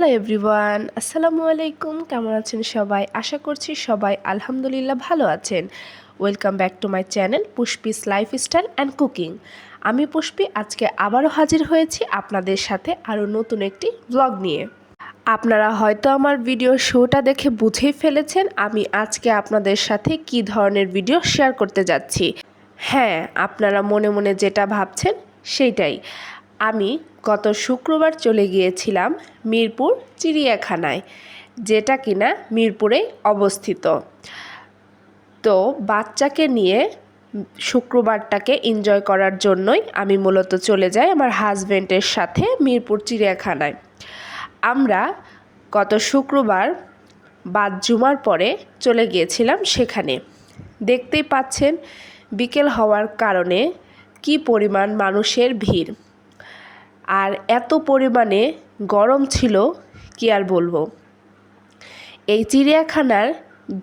Hello everyone, আসসালামু আলাইকুম। কেমন আছেন সবাই? আশা করছি সবাই আলহামদুলিল্লাহ ভালো আছেন। Welcome back to my channel Pushpi's lifestyle and cooking. আমি পুষ্পি আজকে আবারও হাজির হয়েছি আপনাদের সাথে আরও নতুন একটি ব্লগ নিয়ে। আপনারা হয়তো আমার ভিডিও শোটা দেখে বুঝেই ফেলেছেন আমি আজকে আপনাদের সাথে কী ধরনের ভিডিও শেয়ার করতে যাচ্ছি। হ্যাঁ, আপনারা মনে মনে যেটা ভাবছেন সেইটাই। আমি গত শুক্রবার চলে গিয়েছিলাম মিরপুর চিড়িয়াখানায়, যেটা কিনা মিরপুরে অবস্থিত। তো বাচ্চাকে নিয়ে শুক্রবারটাকে এনজয় করার জন্যই আমি মূলত চলে যাই আমার হাজব্যান্ডের সাথে মিরপুর চিড়িয়াখানায়। আমরা গত শুক্রবার বাদ জুমার পরে চলে গিয়েছিলাম সেখানে। দেখতেই পাচ্ছেন বিকেল হওয়ার কারণে কি পরিমাণ মানুষের ভিড়, আর এত পরিমাণে গরম ছিল কি আর বলবো। এই চিড়িয়াখানার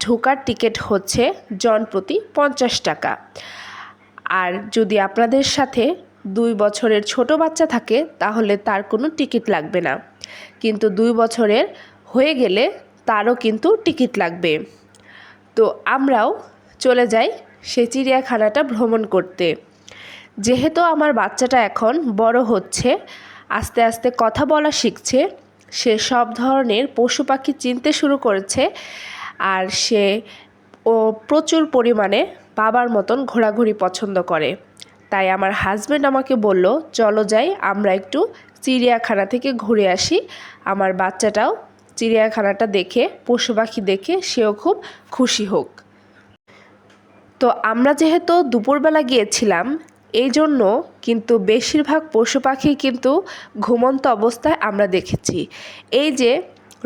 ঢোকার টিকিট হচ্ছে জনপ্রতি 50 টাকা। আর যদি আপনাদের সাথে 2 বছরের ছোট বাচ্চা থাকে তাহলে তার কোনো টিকিট লাগবে না, কিন্তু 2 বছরের হয়ে গেলে তারও কিন্তু টিকিট লাগবে। তো আমরাও চলে যাই সে চিড়িয়াখানাটা ভ্রমণ করতে। যেহেতু আমার বাচ্চাটা এখন বড় হচ্ছে, আস্তে আস্তে কথা বলা শিখছে, সে সব ধরনের পশু পাখি চিনতে শুরু করেছে, আর সে প্রচুর পরিমাণে বাবার মতন ঘোরাঘুরি পছন্দ করে। তাই আমার হাজব্যান্ড আমাকে বলল, চলো যাই আমরা একটু চিড়িয়াখানা থেকে ঘুরে আসি। আমার বাচ্চাটাও চিড়িয়াখানাটা দেখে, পশু পাখি দেখে সেও খুব খুশি হোক। তো আমরা যেহেতু দুপুরবেলা গিয়েছিলাম, এই জন্য কিন্তু বেশিরভাগ পশু পাখি কিন্তু ঘুমন্ত অবস্থায় আমরা দেখেছি। এই যে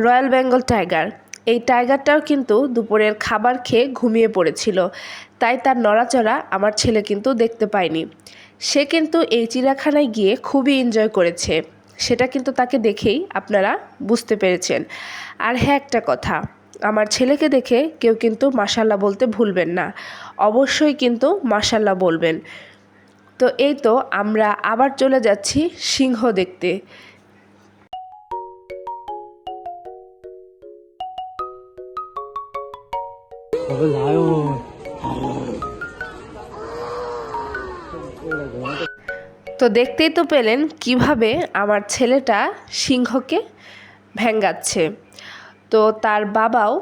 রয়্যাল বেঙ্গল টাইগার, এই টাইগারটাও কিন্তু দুপুরের খাবার খেয়ে ঘুমিয়ে পড়েছিল, তাই তার নড়াচড়া আমার ছেলে কিন্তু দেখতে পায়নি। সে কিন্তু এই চিড়িয়াখানায় গিয়ে খুবই এনজয় করেছে, সেটা কিন্তু তাকে দেখেই আপনারা বুঝতে পেরেছেন। আর হ্যাঁ, একটা কথা, আমার ছেলেকে দেখে কেউ কিন্তু মাশাল্লাহ বলতে ভুলবেন না, অবশ্যই কিন্তু মাশাল্লাহ বলবেন। তো এই তো আমরা আবার চলে যাচ্ছি সিংহ দেখতে। তো দেখতেই তো পেলেন কিভাবে আমার ছেলেটা সিংহকে ভেঙ্গাচ্ছে। তো তার বাবাও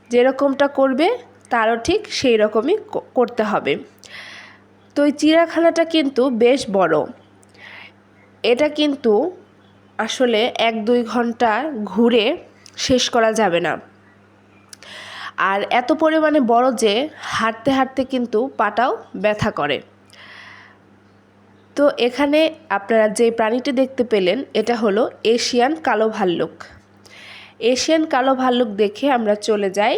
যেরকমটা করবে তারও ঠিক সেই রকমই করতে হবে। তো এই চিড়িয়াখানাটা কিন্তু বেশ বড়। এটা কিন্তু আসলে 1-2 ঘন্টা ঘুরে শেষ করা যাবে না। আর এত পরিমাণে বড় যে হাঁটতে হাঁটতে কিন্তু পাটাও ব্যথা করে। তো এখানে আপনারা যে প্রাণীটি দেখতে পেলেন এটা হলো এশিয়ান কালো ভাল্লুক। এশিয়ান কালো ভাল্লুক দেখে আমরা চলে যাই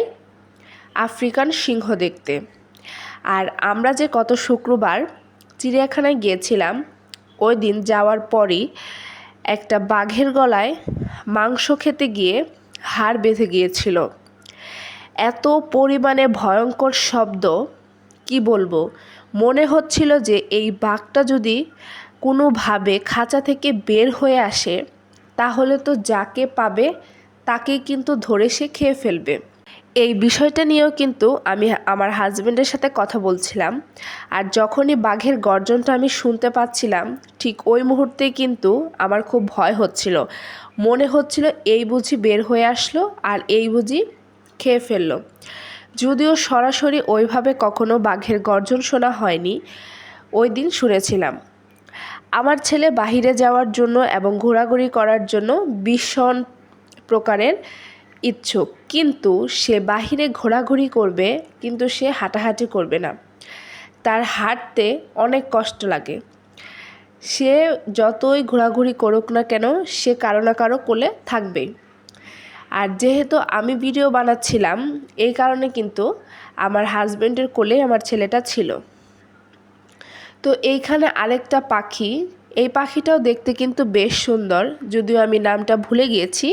আফ্রিকান সিংহ দেখতে। আর আমরা যে গত শুক্রবার চিড়িয়াখানায় গিয়েছিলাম, ওই দিন যাওয়ার পরই একটা বাঘের গলায় মাংস খেতে গিয়ে হাড় বেঁধে গিয়েছিল। এত পরিমাণে ভয়ঙ্কর শব্দ, কি বলবো। মনে হচ্ছিল যে এই বাঘটা যদি কোনোভাবে খাঁচা থেকে বের হয়ে আসে তাহলে তো যাকে পাবে তাকেই কিন্তু ধরে সে খেয়ে ফেলবে। এই বিষয়টা নিয়েও কিন্তু আমি আমার হাজব্যান্ডের সাথে কথা বলছিলাম, আর যখনই বাঘের গর্জনটা আমি শুনতে পাচ্ছিলাম ঠিক ওই মুহূর্তেই কিন্তু আমার খুব ভয় হচ্ছিল। মনে হচ্ছিল এই বুঝি বের হয়ে আসলো আর এই বুঝি খেয়ে ফেললো। যদিও সরাসরি ওইভাবে কখনো বাঘের গর্জন শোনা হয়নি, ওই দিন শুনেছিলাম। আমার ছেলে বাহিরে যাওয়ার জন্য এবং ঘোরাঘুরি করার জন্য ভীষণ প্রকারের ইচ্ছুক, কিন্তু সে বাহিরে ঘোরাঘুরি করবে কিন্তু সে হাঁটাহাঁটি করবে না, তার হাঁটতে অনেক কষ্ট লাগে। সে যতই ঘোরাঘুরি করুক না কেন সে কারো না কারো কোলে থাকবেই। আর যেহেতু আমি ভিডিও বানাচ্ছিলাম এই কারণে কিন্তু আমার হাজব্যান্ডের কোলে আমার ছেলেটা ছিল। তো এইখানে আরেকটা পাখি, এই পাখিটাও দেখতে কিন্তু বেশ সুন্দর, যদিও আমি নামটা ভুলে গিয়েছি।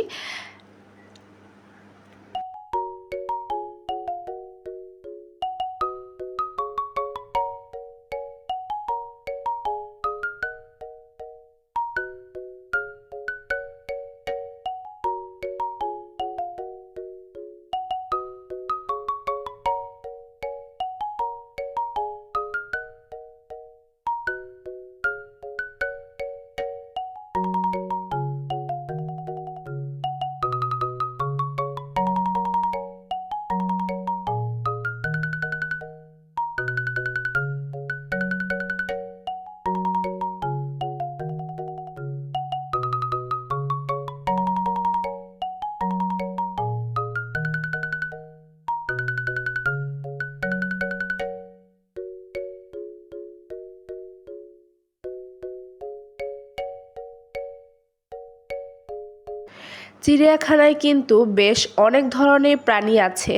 চিড়িয়াখানায় কিন্তু বেশ অনেক ধরনের প্রাণী আছে।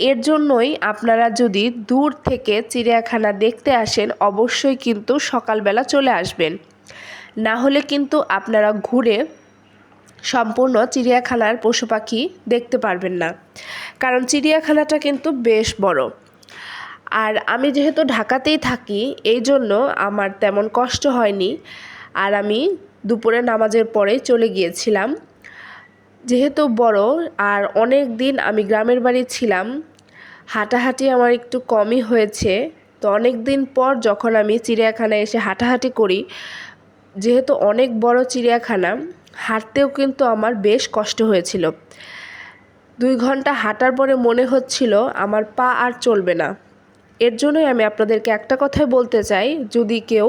এর জন্যই আপনারা যদি দূর থেকে চিড়িয়াখানা দেখতে আসেন অবশ্যই কিন্তু সকালবেলা চলে আসবেন, না হলে কিন্তু আপনারা ঘুরে সম্পূর্ণ চিড়িয়াখানার পশু পাখি দেখতে পারবেন না, কারণ চিড়িয়াখানাটা কিন্তু বেশ বড়। আর আমি যেহেতু ঢাকাতেই থাকি এই জন্য আমার তেমন কষ্ট হয়নি, আর আমি দুপুরে নামাজের পরেই চলে গিয়েছিলাম। যেহেতু বড় আর অনেক দিন আমি গ্রামের বাড়ি ছিলাম, হাঁটাহাঁটি আমার একটু কমই হয়েছে। তো অনেক দিন পর যখন আমি চিড়িয়াখানায় এসে হাঁটাহাঁটি করি, যেহেতু অনেক বড় চিড়িয়াখানা, হাঁটতেও কিন্তু আমার বেশ কষ্ট হয়েছিল। 2 ঘন্টা হাঁটার পরে মনে হচ্ছিল আমার পা আর চলবে না। এর জন্যই আমি আপনাদেরকে একটা কথাই বলতে চাই, যদি কেউ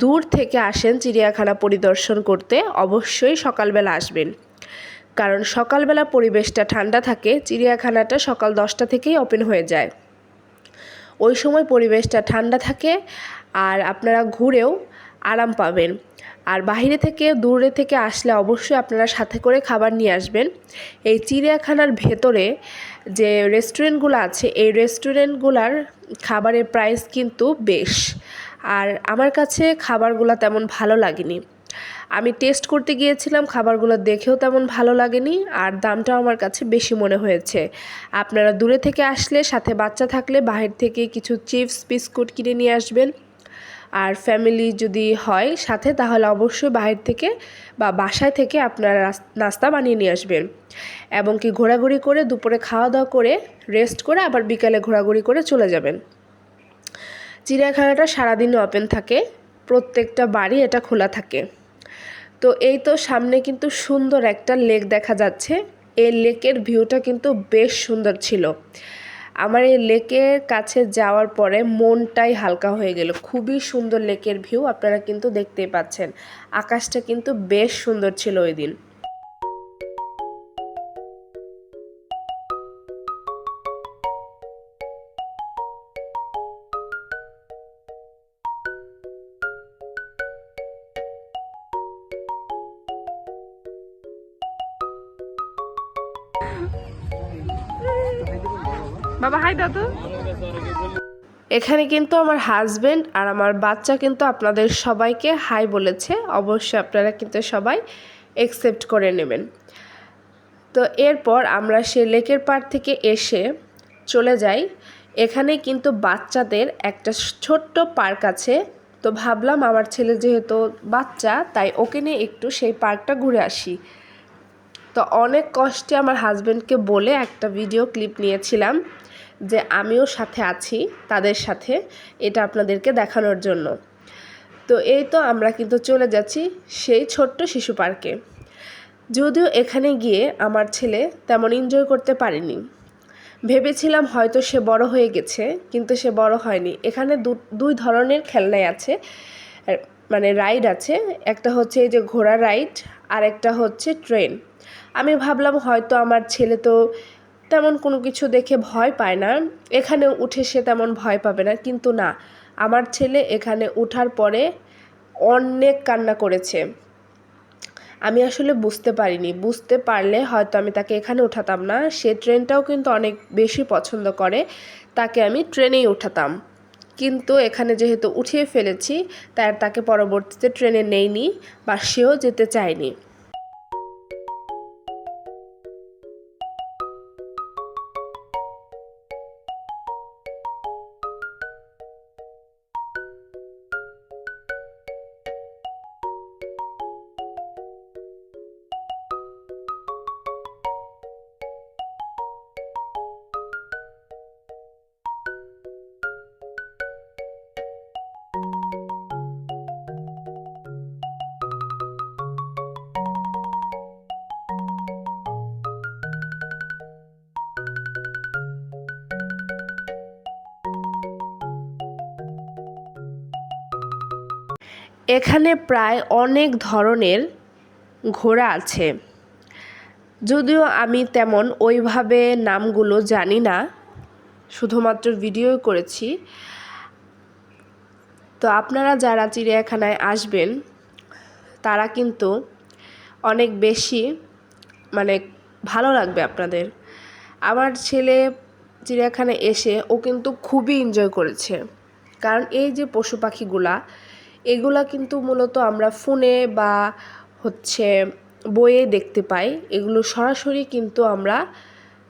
দূর থেকে আসেন চিড়িয়াখানা পরিদর্শন করতে অবশ্যই সকালবেলা আসবেন, কারণ সকালবেলা পরিবেশটা ঠান্ডা থাকে। চিড়িয়াখানাটা সকাল 10টা থেকেই ওপেন হয়ে যায়, ওই সময় পরিবেশটা ঠান্ডা থাকে আর আপনারা ঘুরেও আরাম পাবেন। আর বাইরে থেকে দূরে থেকে আসলে অবশ্যই আপনারা সাথে করে খাবার নিয়ে আসবেন। এই চিড়িয়াখানার ভেতরে যে রেস্টুরেন্টগুলো আছে এই রেস্টুরেন্টগুলোর খাবারের প্রাইস কিন্তু বেশ, আর আমার কাছে খাবারগুলো তেমন ভালো লাগেনি। আমি টেস্ট করতে গিয়েছিলাম, খাবারগুলো দেখেও তেমন ভালো লাগেনি, আর দামটাও আমার কাছে বেশি মনে হয়েছে। আপনারা দূরে থেকে আসলে সাথে বাচ্চা থাকলে বাহির থেকে কিছু চিপস বিস্কুট কিনে নিয়ে আসবেন। আর ফ্যামিলি যদি হয় সাথে তাহলে অবশ্যই বাহির থেকে বা বাসায় থেকে আপনারা নাস্তা বানিয়ে নিয়ে আসবেন, এবং কি ঘোরাঘুরি করে দুপুরে খাওয়া দাওয়া করে রেস্ট করে আবার বিকালে ঘোরাঘুরি করে চলে যাবেন। চিড়িয়াখানাটা সারাদিনই ওপেন থাকে, প্রত্যেকটা বাড়ি এটা খোলা থাকে। তো এই তো সামনে কিন্তু সুন্দর একটা লেক দেখা যাচ্ছে। এই লেকের ভিউটা কিন্তু বেশ সুন্দর ছিল। আমার এই লেকের কাছে যাওয়ার পরে মনটাই হালকা হয়ে গেল। খুবই সুন্দর লেকের ভিউ, আপনারা কিন্তু দেখতেই পাচ্ছেন। আকাশটা কিন্তু বেশ সুন্দর ছিল ওই দিন। বাবা হাই দাদু। এখানে কিন্তু আমার হাজবেন্ড আর আমার বাচ্চা কিন্তু আপনাদের সবাইকে হাই বলেছে, অবশ্যই আপনারা কিন্তু সবাই একসেপ্ট করে নেবেন। তো এরপর আমরা সে লেকের পাড় থেকে এসে চলে যাই। এখানে কিন্তু বাচ্চাদের একটা ছোট্ট পার্ক আছে। তো ভাবলাম আমার ছেলে যেহেতু বাচ্চা তাই ওকে নিয়ে একটু সেই পার্কটা ঘুরে আসি। তো অনেক কষ্টে আমার হাজবেন্ডকে বলে একটা ভিডিও ক্লিপ নিয়েছিলাম যে আমিও সাথে আছি তাদের সাথে, এটা আপনাদেরকে দেখানোর জন্য। তো এই তো আমরা কিন্তু চলে যাচ্ছি সেই ছোট্ট শিশু পার্কে। যদিও এখানে গিয়ে আমার ছেলে তেমন এনজয় করতে পারেনি। ভেবেছিলাম হয়তো সে বড় হয়ে গেছে, কিন্তু সে বড় হয়নি। এখানে দুই ধরনের খেলনাই আছে, মানে রাইড আছে। একটা হচ্ছে এই যে ঘোড়া রাইড, আর একটা হচ্ছে ট্রেন। আমি ভাবলাম হয়তো আমার ছেলে তো তেমন কোনো কিছু দেখে ভয় পায় না, এখানে উঠে সে তেমন ভয় পাবে না, কিন্তু না, আমার ছেলে এখানে ওঠার পরে অনেক কান্না করেছে। আমি আসলে বুঝতে পারিনি, বুঝতে পারলে হয়তো আমি তাকে এখানে উঠাতাম না। সে ট্রেনটাও কিন্তু অনেক বেশি পছন্দ করে, তাকে আমি ট্রেনেই উঠাতাম। কিন্তু এখানে যেহেতু উঠিয়ে ফেলেছি তাই তাকে পরবর্তীতে ট্রেনে নেইনি বা সেও যেতে চায়নি। এখানে প্রায় অনেক ধরনের ঘোড়া আছে, যদিও আমি তেমন ওইভাবে নামগুলো জানি না, শুধুমাত্র ভিডিও করেছি। তো আপনারা যারা চিড়িয়াখানায় আসবেন তারা কিন্তু অনেক বেশি মানে ভালো লাগবে আপনাদের। আমার ছেলে চিড়িয়াখানায় এসে ও কিন্তু খুবই এনজয় করেছে, কারণ এই যে পশু পাখিগুলা এগুলা কিন্তু মূলত আমরা ফোনে বা হচ্ছে বইয়ে দেখতে পাই, এগুলো সরাসরি কিন্তু আমরা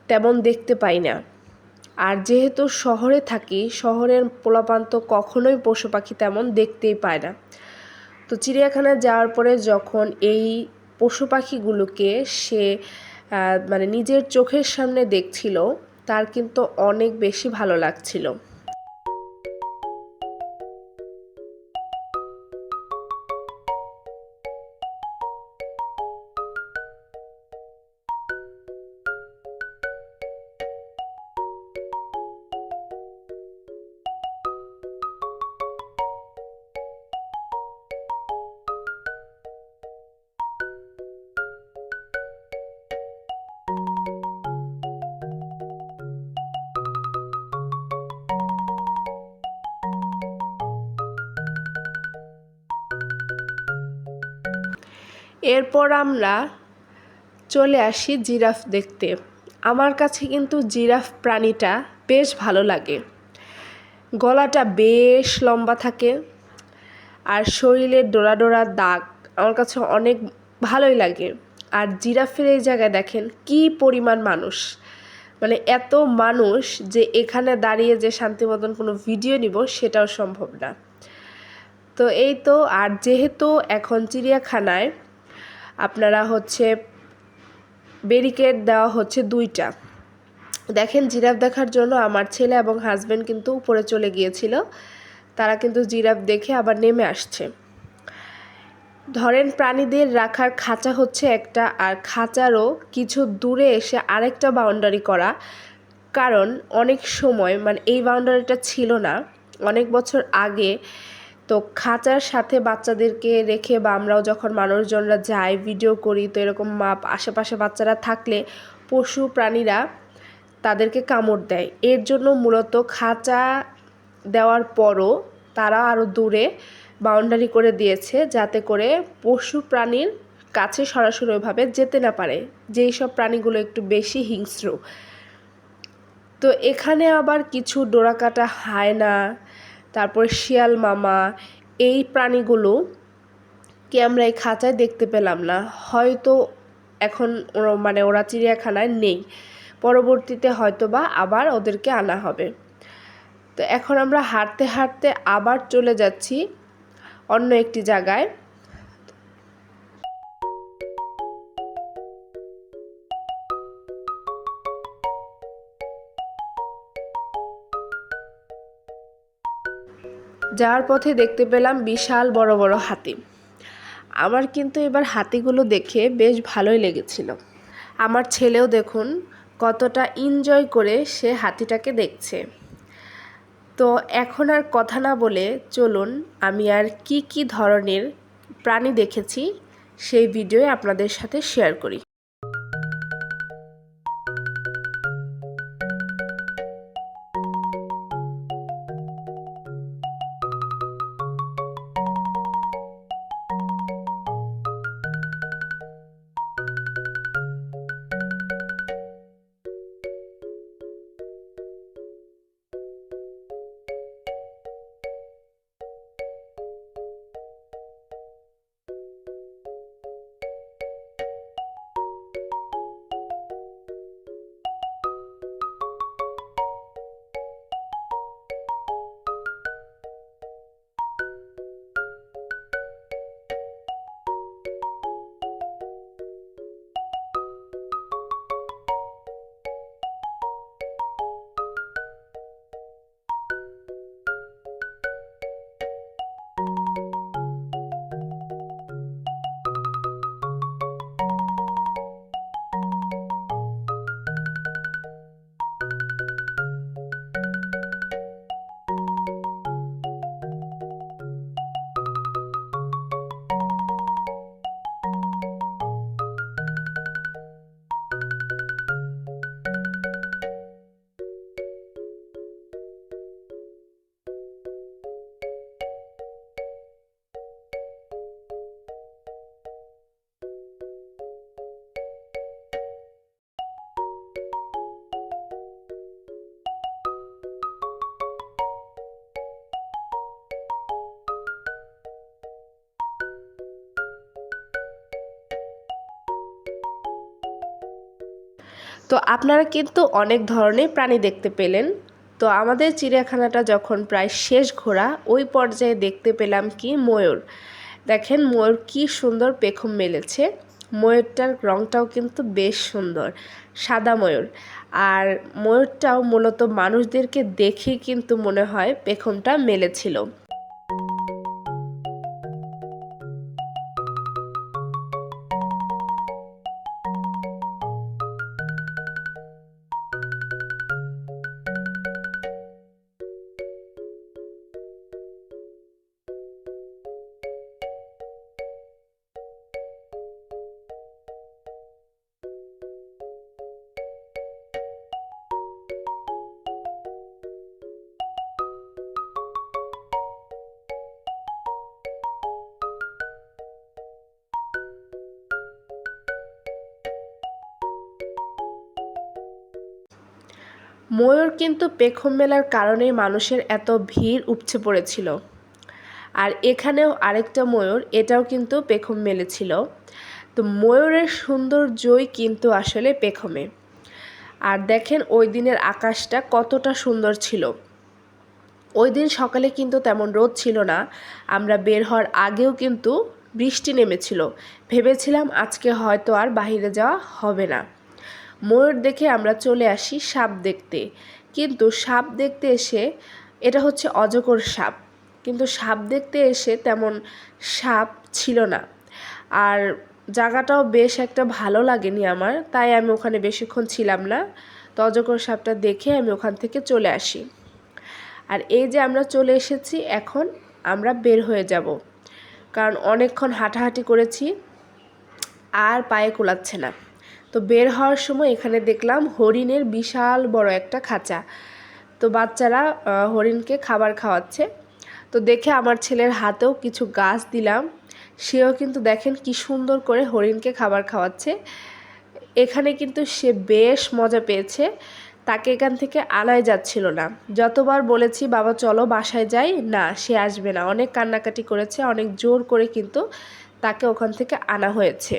তেমন দেখতে পাই না। আর যেহেতু শহরে থাকি, শহরের পোলাপান তো কখনোই পশু পাখি তেমন দেখতেই পায় না। তো চিড়িয়াখানায় যাওয়ার পরে যখন এই পশু পাখিগুলোকে সে মানে নিজের চোখের সামনে দেখছিল, তার কিন্তু অনেক বেশি ভালো লাগছিল। এরপর আমরা চলে আসি জিরাফ দেখতে। আমার কাছে কিন্তু জিরাফ প্রাণীটা বেশ ভালো লাগে। গলাটা বেশ লম্বা থাকে, আর শরীরের ডোরা ডোরা দাগ আমার কাছে অনেক ভালোই লাগে। আর জিরাফের এই জায়গায় দেখেন কি পরিমাণ মানুষ, মানে এত মানুষ যে এখানে দাঁড়িয়ে যে শান্তি মতন কোনো ভিডিও নিব সেটাও সম্ভব না। তো এই তো, আর যেহেতু এখন চিড়িয়াখানায় আপনারা হচ্ছে ব্যারিকেড দেওয়া হচ্ছে 2টা। দেখেন জিরাফ দেখার জন্য আমার ছেলে এবং হাজব্যান্ড কিন্তু উপরে চলে গিয়েছিল, তারা কিন্তু জিরাফ দেখে আবার নেমে আসছে। ধরেন প্রাণীদের রাখার খাঁচা হচ্ছে একটা, আর খাঁচারও কিছু দূরে এসে আরেকটা বাউন্ডারি করা। কারণ অনেক সময় মানে এই বাউন্ডারিটা ছিল না অনেক বছর আগে, তো খাঁচার সাথে বাচ্চাদেরকে রেখে বা আমরাও যখন মানুষজনরা যাই ভিডিও করি, তো এরকম আশেপাশে বাচ্চারা থাকলে পশু প্রাণীরা তাদেরকে কামড় দেয়। এর জন্য মূলত খাঁচা দেওয়ার পরও তারা আরও দূরে বাউন্ডারি করে দিয়েছে, যাতে করে পশু প্রাণীর কাছে সরাসরি ওইভাবে যেতে না পারে, যেই সব প্রাণীগুলো একটু বেশি হিংস্র। তো এখানে আবার কিছু ডোরাকাটা হায়না, তারপর শিয়াল মামা, এই প্রাণীগুলো কি আমরা এই খাঁচায় দেখতে পেলাম না। হয়তো এখন মানে ওরা চিড়িয়াখানায় নেই, পরবর্তীতে হয়তো বা আবার ওদেরকে আনা হবে। তো এখন আমরা হাঁটতে হাঁটতে আবার চলে যাচ্ছি অন্য একটি জায়গায়। যাওয়ার পথে দেখতে পেলাম বিশাল বড় বড় হাতি। আমার কিন্তু এবার হাতিগুলো দেখে বেশ ভালোই লেগেছিল। আমার ছেলেও দেখুন কতটা এনজয় করে সে হাতিটাকে দেখছে। তো এখন আর কথা না বলে চলুন আমি আর কি কি ধরনের প্রাণী দেখেছি সেই ভিডিও আপনাদের সাথে শেয়ার করি। তো আপনারা কিন্তু অনেক ধরনের প্রাণী দেখতে পেলেন। তো আমাদের চিড়িয়াখানাটা যখন প্রায় শেষ ঘোরা, ওই পর্যায়ে দেখতে পেলাম কি ময়ূর। দেখেন ময়ূর কি সুন্দর পেখম মেলেছে। ময়ূরটার রঙটাও কিন্তু বেশ সুন্দর, সাদা ময়ূর। আর ময়ূরটাও মূলত মানুষদেরকে দেখে কিন্তু মনে হয় পেখমটা মেলেছিল। ময়ূর কিন্তু পেখম মেলার কারণেই মানুষের এত ভিড় উপচে পড়েছিল। আর এখানেও আরেকটা ময়ূর, এটাও কিন্তু পেখম মেলেছিল। তো ময়ূরের সৌন্দর্যই কিন্তু আসলে পেখমে। আর দেখেন ওই দিনের আকাশটা কতটা সুন্দর ছিল। ওই দিন সকালে কিন্তু তেমন রোদ ছিল না, আমরা বের হওয়ার আগেও কিন্তু বৃষ্টি নেমেছিল। ভেবেছিলাম আজকে হয়তো আর বাইরে যাওয়া হবে না। ময়ূর দেখে আমরা চলে আসি সাপ দেখতে, কিন্তু সাপ দেখতে এসে, এটা হচ্ছে অজগর সাপ, কিন্তু সাপ দেখতে এসে তেমন সাপ ছিল না। আর জায়গাটাও বেশ একটা ভালো লাগেনি আমার, তাই আমি ওখানে বেশিক্ষণ ছিলাম না। তো অজগর সাপটা দেখে আমি ওখান থেকে চলে আসি। আর এই যে আমরা চলে এসেছি, এখন আমরা বের হয়ে যাব, কারণ অনেকক্ষণ হাঁটাহাঁটি করেছি আর পায়ে কুলাচ্ছে না। তো বের হওয়ার সময় এখানে দেখলাম হরিণের বিশাল বড় একটা খাঁচা। তো বাচ্চারা হরিণকে খাবার খাওয়াচ্ছে। তো দেখে আমার ছেলের হাতেও কিছু গাছ দিলাম, সেও কিন্তু দেখেন কি সুন্দর করে হরিণকে খাবার খাওয়াচ্ছে। এখানে কিন্তু সে বেশ মজা পেয়েছে, তাকে এখান থেকে আনাই যাচ্ছিল না। যতবার বলেছি বাবা চলো বাসায় যাই, না সে আসবে না, অনেক কান্নাকাটি করেছে, অনেক জোর করে কিন্তু তাকে ওখান থেকে আনা হয়েছে।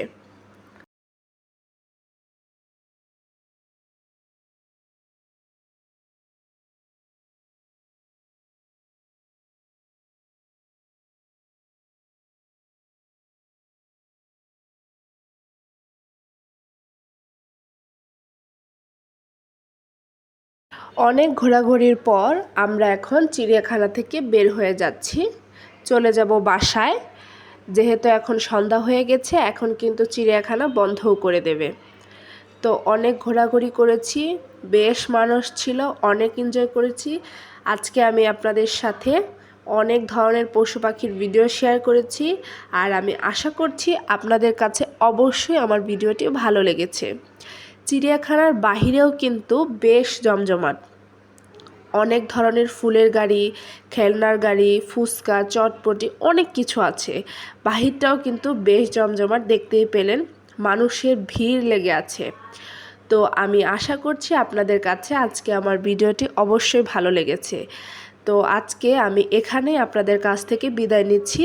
অনেক ঘোরাঘুরির পর আমরা এখন চিড়িয়াখানা থেকে বের হয়ে যাচ্ছি, চলে যাব বাসায়। যেহেতু এখন সন্ধ্যা হয়ে গেছে, এখন কিন্তু চিড়িয়াখানা বন্ধও করে দেবে। তো অনেক ঘোরাঘুরি করেছি, বেশ মানুষ ছিল, অনেক এনজয় করেছি। আজকে আমি আপনাদের সাথে অনেক ধরনের পশু পাখির ভিডিও শেয়ার করেছি। আর আমি আশা করছি আপনাদের কাছে অবশ্যই আমার ভিডিওটি ভালো লেগেছে। চিড়িয়াখানার বাহিরেও কিন্তু বেশ জমজমাট, অনেক ধরনের ফুলের গাড়ি, খেলনার গাড়ি, ফুচকা, চটপটি অনেক কিছু আছে। বাহিরটাও কিন্তু বেশ জমজমাট, দেখতেই পেলেন মানুষের ভিড় লেগে আছে। তো আমি আশা করছি আপনাদের কাছে আজকে আমার ভিডিওটি অবশ্যই ভালো লেগেছে। তো আজকে আমি এখানে আপনাদের কাছ থেকে বিদায় নিচ্ছি।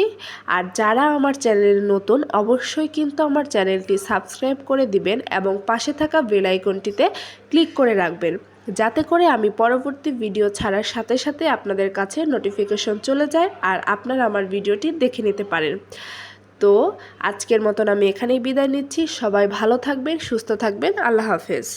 আর যারা আমার চ্যানেলে নতুন, অবশ্যই কিন্তু আমার চ্যানেলটি সাবস্ক্রাইব করে দিবেন এবং পাশে থাকা বেল আইকনটিতে ক্লিক করে রাখবেন, যাতে করে আমি পরবর্তী ভিডিও ছাড়ার সাথে সাথে আপনাদের কাছে নোটিফিকেশন চলে যায় আর আপনারা আমার ভিডিওটি দেখে নিতে পারেন। তো আজকের মতন আমি এখানেই বিদায় নিচ্ছি। সবাই ভালো থাকবেন, সুস্থ থাকবেন। আল্লাহ হাফেজ।